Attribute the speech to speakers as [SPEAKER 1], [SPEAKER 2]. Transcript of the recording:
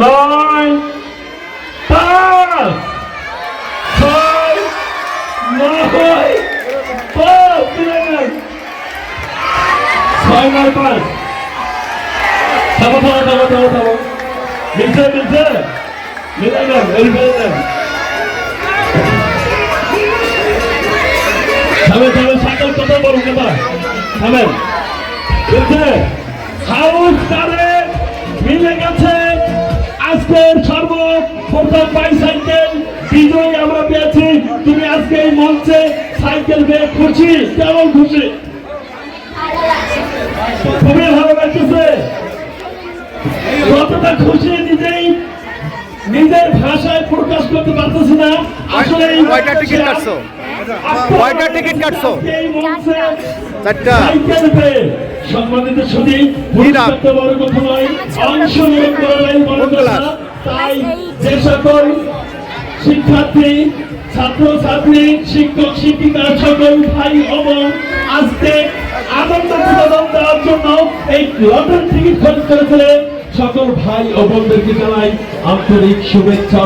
[SPEAKER 1] নয়, 5, 6, 9, 5, 6, 9, 5। থামো। মিলছে মিলাই দেন, ফেলে দেন। থামেন, সাইকেল কথা বলুন কথা। থামেন। মিলছে হাউস তারে মিলে গেছে। আজকের সর্বপ্রথম বাইসাইকেল বিজয়ী আমরা পেয়েছি। তুমি আজকে এই মঞ্চে সাইকেল পেয়ে খুশি? কেমন খুশি? খুবই ভালো লাগতেছে। কতটা খুশি নিজের ভাষায় প্রকাশ করতে পারতেছি না। আসলে
[SPEAKER 2] কয়টা টিকিট কাটছো?
[SPEAKER 1] সাইকেল পেয়ে সম্মানিত সুধী, পুরস্কার তো বড় কথা নয়, অংশগ্রহণ করাটাই বড় কথা। তাই যে সকল শিক্ষার্থী, ছাত্রছাত্রী, শিক্ষক শিক্ষিকা, সকল ভাই ও বোন আজকে আনন্দ বিনোদন দেওয়ার জন্য এই লটারি টিকিট খরচ করেছিলেন, সকল ভাই ও বোনদেরকে জানাই আন্তরিক শুভেচ্ছা।